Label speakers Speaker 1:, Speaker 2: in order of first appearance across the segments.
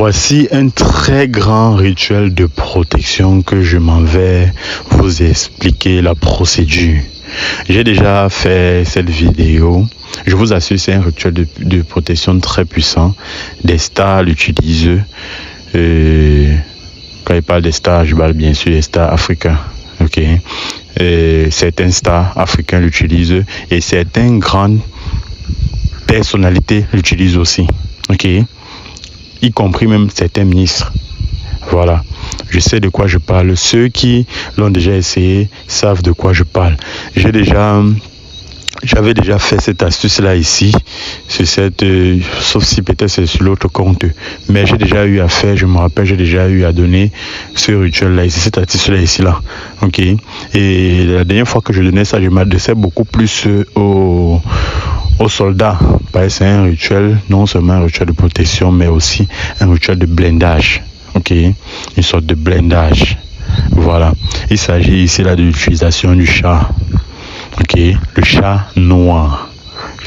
Speaker 1: Voici un très grand rituel de protection que je m'en vais vous expliquer la procédure. J'ai déjà fait cette vidéo. Je vous assure, c'est un rituel de protection très puissant. Des stars l'utilisent. Quand il parle des stars, je parle bien sûr des stars africains. Ok. Certains stars africains l'utilisent et certaines grandes personnalités l'utilisent aussi. Ok. Y compris même certains ministres. Voilà, je sais de quoi je parle. Ceux qui l'ont déjà essayé savent de quoi je parle. J'avais déjà fait cette astuce-là ici, sur sauf si peut-être c'est sur l'autre compte. Mais j'ai déjà eu à faire, je me rappelle, j'ai déjà eu à donner ce rituel-là ici, cette astuce-là ici, là. Ok. Et la dernière fois que je donnais ça, je m'adressais beaucoup plus aux soldats, parce que c'est un rituel, non seulement un rituel de protection, mais aussi un rituel de blindage. Ok, une sorte de blindage. Voilà, il s'agit ici là de l'utilisation du chat. Ok, le chat noir.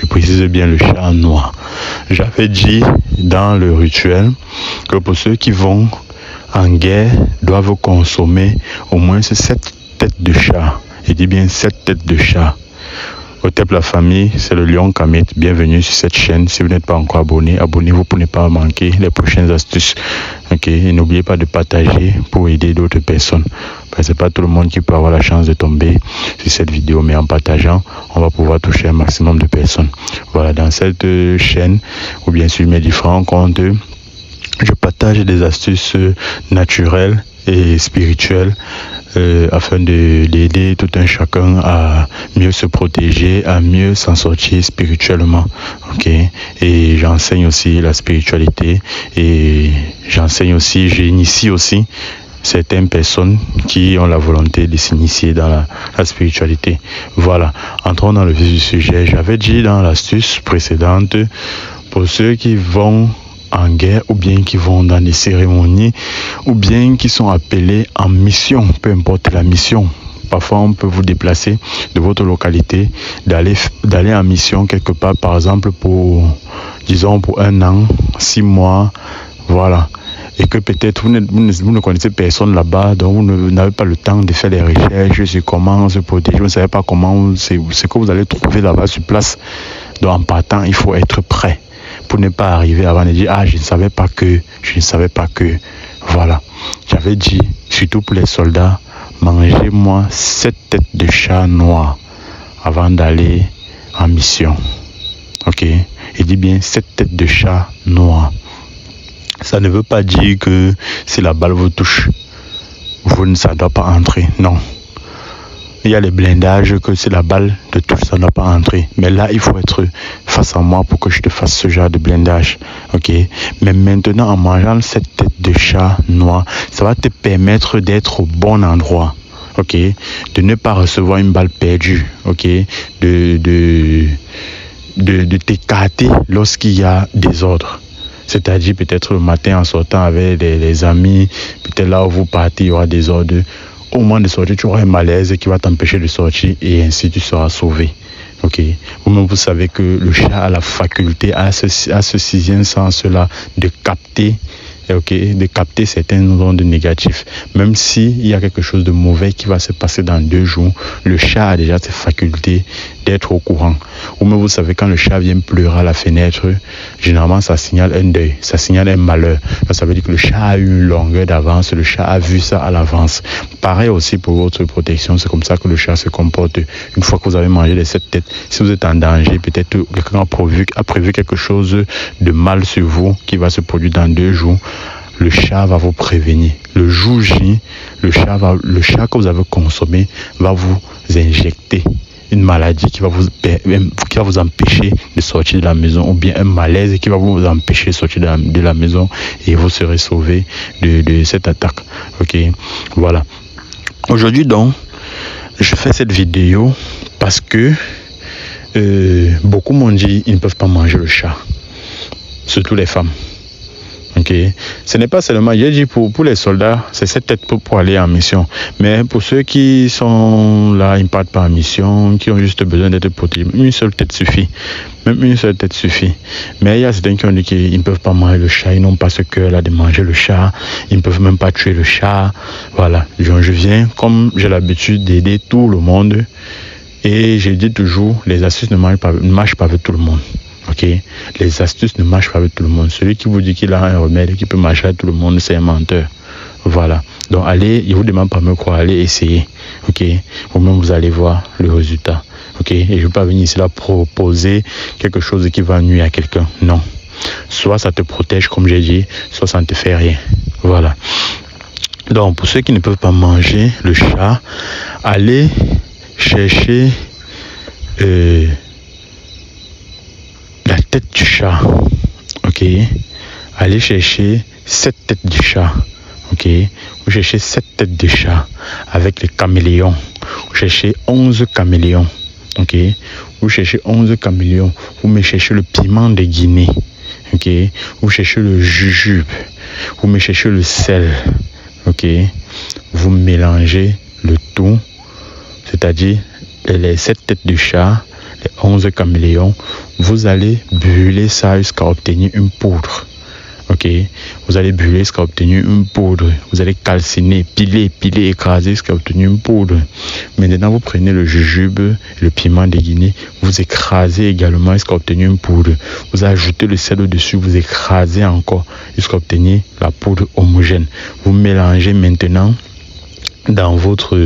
Speaker 1: Je précise bien le chat noir. J'avais dit dans le rituel que pour ceux qui vont en guerre doivent consommer au moins 7 têtes de chat. Je dis bien 7 têtes de chat. Au TEP la famille, c'est le Lion Kamit. Bienvenue sur cette chaîne. Si vous n'êtes pas encore abonné, abonnez-vous pour ne pas manquer les prochaines astuces. Ok, et n'oubliez pas de partager pour aider d'autres personnes. Parce que c'est pas tout le monde qui peut avoir la chance de tomber sur cette vidéo, mais en partageant, on va pouvoir toucher un maximum de personnes. Voilà, dans cette chaîne, ou bien sur mes différents comptes, je partage des astuces naturelles et spirituelles afin d'aider tout un chacun à mieux se protéger, à mieux s'en sortir spirituellement. Ok. Et j'enseigne aussi la spiritualité et j'initie aussi certaines personnes qui ont la volonté de s'initier dans la spiritualité. Voilà. Entrons dans le vif du sujet. J'avais dit dans l'astuce précédente, pour ceux qui vont en guerre ou bien qui vont dans des cérémonies ou bien qui sont appelés en mission, peu importe la mission. Parfois on peut vous déplacer de votre localité, d'aller en mission quelque part, par exemple pour 1 an, 6 mois, voilà. Et que peut-être vous ne connaissez personne là-bas, donc vous n'avez pas le temps de faire des recherches sur comment se protéger, vous ne savez pas comment, c'est ce que vous allez trouver là-bas sur place. Donc en partant, il faut être prêt pour ne pas arriver avant de dire « Ah, je ne savais pas que ». Voilà. J'avais dit, surtout pour les soldats, mangez-moi 7 têtes de chat noir avant d'aller en mission. Ok. Et dis bien 7 têtes de chat noir. Ça ne veut pas dire que si la balle vous touche, ça ne doit pas entrer. Non. Il y a les blindages que si la balle te touche, ça ne doit pas entrer. Mais là, il faut être face à moi pour que je te fasse ce genre de blindage. Ok. Mais maintenant, en mangeant cette tête de chat noir, ça va te permettre d'être au bon endroit. Ok. De ne pas recevoir une balle perdue. Ok. De t'écarter lorsqu'il y a des ordres. C'est-à-dire peut-être le matin en sortant avec les amis, peut-être là où vous partez, il y aura des ordres. Au moment de sortir, tu auras un malaise qui va t'empêcher de sortir et ainsi tu seras sauvé. Ok. Vous-même, vous savez que le chat a la faculté, à ce 6e sens-là, de capter certains ondes négatifs. Même s'il y a quelque chose de mauvais qui va se passer dans 2 jours, le chat a déjà cette faculté d'être au courant. Ou même vous savez, quand le chat vient pleurer à la fenêtre, généralement ça signale un deuil, ça signale un malheur. Ça veut dire que le chat a eu une longueur d'avance, le chat a vu ça à l'avance. Pareil aussi pour votre protection, c'est comme ça que le chat se comporte. Une fois que vous avez mangé les 7 têtes, si vous êtes en danger, peut-être quelqu'un a prévu quelque chose de mal sur vous qui va se produire dans 2 jours, le chat va vous prévenir. Le jour J, le chat que vous avez consommé va vous injecter une maladie qui va vous empêcher de sortir de la maison, ou bien un malaise qui va vous empêcher de sortir de la maison, et vous serez sauvé de cette attaque. Ok, voilà. Aujourd'hui donc, je fais cette vidéo parce que beaucoup m'ont dit ils ne peuvent pas manger le chat, surtout les femmes. Ok, ce n'est pas seulement, j'ai dit pour les soldats, c'est cette tête pour aller en mission. Mais pour ceux qui sont là, ils ne partent pas en mission, qui ont juste besoin d'être protégés, une seule tête suffit. Même une seule tête suffit. Mais il y a certains qui ont dit qu'ils ne peuvent pas manger le chat, ils n'ont pas ce cœur-là de manger le chat, ils ne peuvent même pas tuer le chat. Voilà, je viens, comme j'ai l'habitude d'aider tout le monde, et je dis toujours, les astuces ne marchent pas avec tout le monde. Ok, les astuces ne marchent pas avec tout le monde. Celui qui vous dit qu'il a un remède qui peut marcher avec tout le monde, c'est un menteur. Voilà. Donc allez, il ne vous demande pas de me croire, allez essayer. Ok, vous-même vous allez voir le résultat. Ok, et je ne vais pas venir ici là proposer quelque chose qui va nuire à quelqu'un. Non. Soit ça te protège, comme j'ai dit, soit ça ne te fait rien. Voilà. Donc pour ceux qui ne peuvent pas manger le chat, allez chercher la tête du chat. Ok, allez chercher 7 têtes du chat. Ok, vous cherchez 7 têtes de chat avec les caméléons. Vous cherchez 11 caméléons. Ok, vous cherchez 11 caméléons. Vous me cherchez le piment de Guinée. Ok, vous cherchez le jujube. Vous me cherchez le sel. Ok, vous mélangez le tout, c'est-à-dire les 7 têtes de chat, les 11 caméléons. Vous allez brûler ça jusqu'à obtenir une poudre. Ok, vous allez brûler jusqu'à obtenir une poudre. Vous allez calciner, piler, écraser jusqu'à obtenir une poudre. Maintenant, vous prenez le jujube, le piment de Guinée, vous écrasez également jusqu'à obtenir une poudre. Vous ajoutez le sel au-dessus, vous écrasez encore jusqu'à obtenir la poudre homogène. Vous mélangez maintenant dans votre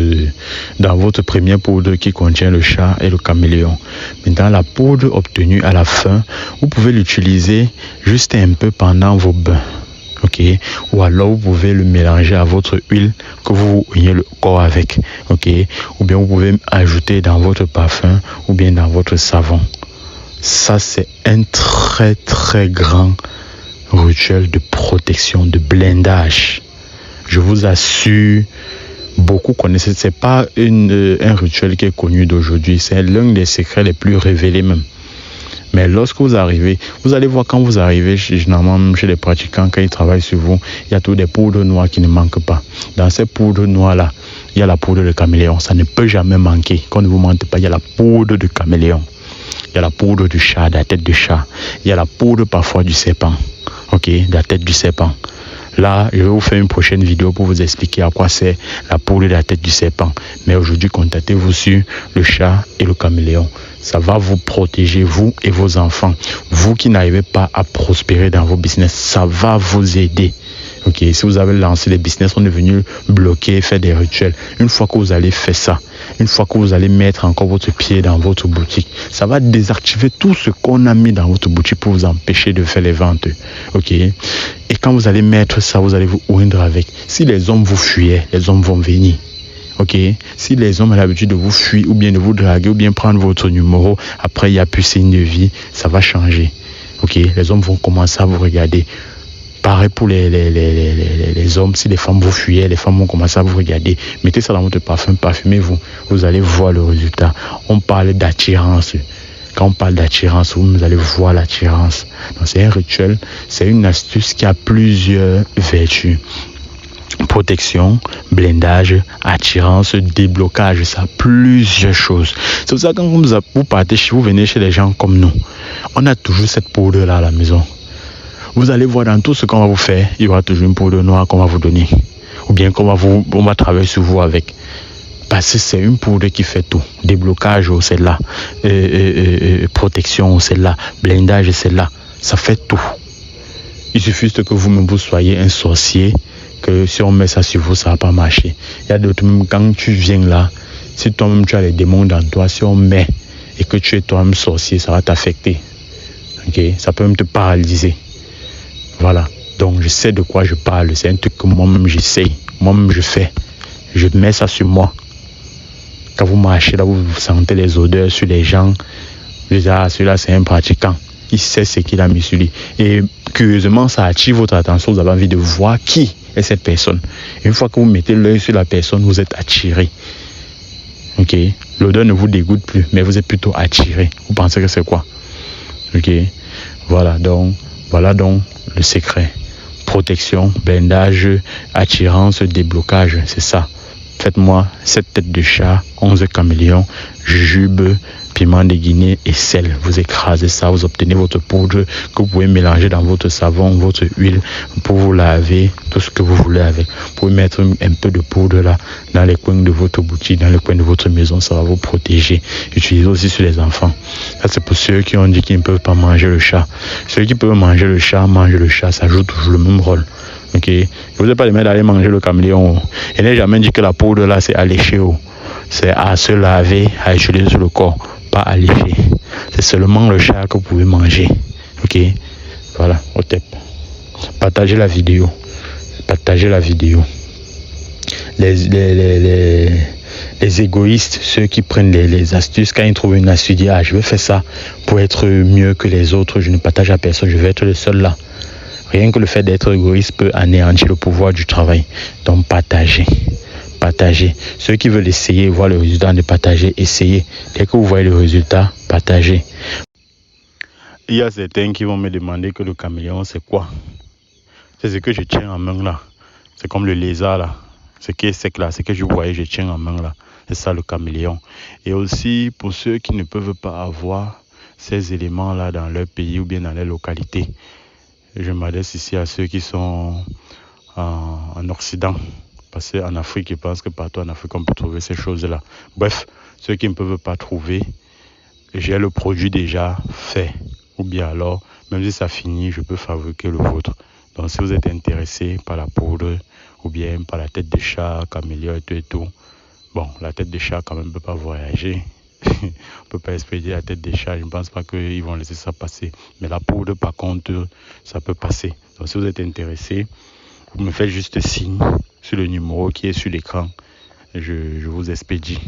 Speaker 1: première poudre qui contient le chat et le caméléon. Maintenant, la poudre obtenue à la fin, vous pouvez l'utiliser juste un peu pendant vos bains. Ok, ou alors vous pouvez le mélanger à votre huile que vous ouillez le corps avec. Ok, ou bien vous pouvez ajouter dans votre parfum ou bien dans votre savon. Ça, c'est un très très grand rituel de protection, de blindage. Je vous assure, beaucoup connaissent. C'est pas un rituel qui est connu d'aujourd'hui. C'est l'un des secrets les plus révélés même. Mais lorsque vous arrivez, vous allez voir quand vous arrivez, généralement chez les pratiquants, quand ils travaillent sur vous, il y a toutes des poudres noires qui ne manquent pas. Dans ces poudres noires-là, il y a la poudre de caméléon. Ça ne peut jamais manquer. Qu'on ne vous mente pas, il y a la poudre de caméléon. Il y a la poudre du chat, de la tête du chat. Il y a la poudre parfois du serpent. Ok, de la tête du serpent. Là, je vais vous faire une prochaine vidéo pour vous expliquer à quoi c'est la poudre de la tête du serpent. Mais aujourd'hui, contactez-vous sur le chat et le caméléon. Ça va vous protéger, vous et vos enfants. Vous qui n'arrivez pas à prospérer dans vos business, ça va vous aider. Ok, si vous avez lancé les business, on est venu bloquer, faire des rituels. Une fois que vous allez faire ça, une fois que vous allez mettre encore votre pied dans votre boutique, ça va désactiver tout ce qu'on a mis dans votre boutique pour vous empêcher de faire les ventes. Ok, et quand vous allez mettre ça, vous allez vous oindre avec. Si les hommes vous fuyaient, les hommes vont venir. Ok, si les hommes ont l'habitude de vous fuir ou bien de vous draguer ou bien prendre votre numéro, après il n'y a plus signe de vie, ça va changer. Ok, les hommes vont commencer à vous regarder. Pareil pour les hommes, si les femmes vous fuyaient, les femmes vont commencer à vous regarder. Mettez ça dans votre parfum, parfumez-vous, vous allez voir le résultat. On parle d'attirance. Quand on parle d'attirance, vous allez voir l'attirance. Donc c'est un rituel, c'est une astuce qui a plusieurs vertus. Protection, blindage, attirance, déblocage, ça a plusieurs choses. C'est pour ça que quand vous partez chez vous, venez chez les gens comme nous, on a toujours cette poudre là à la maison. Vous allez voir dans tout ce qu'on va vous faire, il y aura toujours une poudre noire qu'on va vous donner. Ou bien on va travailler sur vous avec. Parce que c'est une poudre qui fait tout. Déblocage, c'est là. Protection, c'est là. Blindage, c'est là. Ça fait tout. Il suffit juste que vous-même vous soyez un sorcier, que si on met ça sur vous, ça ne va pas marcher. Il y a d'autres, même quand tu viens là, si toi-même tu as les démons dans toi, si on met et que tu es toi-même sorcier, ça va t'affecter. Ok, ça peut même te paralyser. Voilà. Donc je sais de quoi je parle. C'est un truc que moi-même j'essaye. Moi-même je fais. Je mets ça sur moi. Quand vous marchez là, vous sentez les odeurs sur les gens. Vous dites, ah, celui-là c'est un pratiquant. Il sait ce qu'il a mis sur lui. Et curieusement, ça attire votre attention. Vous avez envie de voir qui est cette personne. Et une fois que vous mettez l'œil sur la personne, vous êtes attiré. Ok. L'odeur ne vous dégoûte plus, mais vous êtes plutôt attiré. Vous pensez que c'est quoi? Ok. Voilà donc le secret. protection, blindage, attirance, déblocage, c'est ça. Faites-moi 7 têtes de chat, 11 caméléons, jujube, piment de Guinée et sel. Vous écrasez ça, vous obtenez votre poudre que vous pouvez mélanger dans votre savon, votre huile pour vous laver, tout ce que vous voulez avec. Vous pouvez mettre un peu de poudre là dans les coins de votre boutique, dans les coins de votre maison, ça va vous protéger. Utilisez aussi sur les enfants. Ça c'est pour ceux qui ont dit qu'ils ne peuvent pas manger le chat. Ceux qui peuvent manger le chat, ça joue toujours le même rôle. Ok, je vous ai pas demandé d'aller manger le caméléon. Je n'ai jamais dit que la poudre là c'est à lécher. C'est à se laver, à utiliser sur le corps, pas à lécher. C'est seulement le chat que vous pouvez manger. Ok, voilà, au tep. Partagez la vidéo. Partagez la vidéo. Les égoïstes, ceux qui prennent les astuces, quand ils trouvent une astuce, ils disent ah je vais faire ça pour être mieux que les autres, je ne partage à personne, je vais être le seul là. Rien que le fait d'être égoïste peut anéantir le pouvoir du travail. Donc partagez. Partagez. Ceux qui veulent essayer, voir le résultat de partager, essayez. Dès que vous voyez le résultat, partagez. Il y a certains qui vont me demander que le caméléon c'est quoi? C'est ce que je tiens en main là. C'est comme le lézard là. Ce qui est sec là, ce que je voyais, je tiens en main là. C'est ça le caméléon. Et aussi pour ceux qui ne peuvent pas avoir ces éléments là dans leur pays ou bien dans leur localité. Je m'adresse ici à ceux qui sont en Occident. Parce qu'en Afrique, je pense que partout en Afrique, on peut trouver ces choses-là. Bref, ceux qui ne peuvent pas trouver, j'ai le produit déjà fait. Ou bien alors, même si ça finit, je peux fabriquer le vôtre. Donc, si vous êtes intéressé par la poudre ou bien par la tête de chat, caméléon et tout. Bon, la tête de chat, quand même, ne peut pas voyager. On ne peut pas expédier la tête des chats. Je ne pense pas qu'ils vont laisser ça passer. Mais la poudre, par contre, ça peut passer. Donc, si vous êtes intéressé, vous me faites juste signe sur le numéro qui est sur l'écran. Je vous expédie.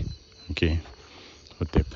Speaker 1: Ok. Au tep.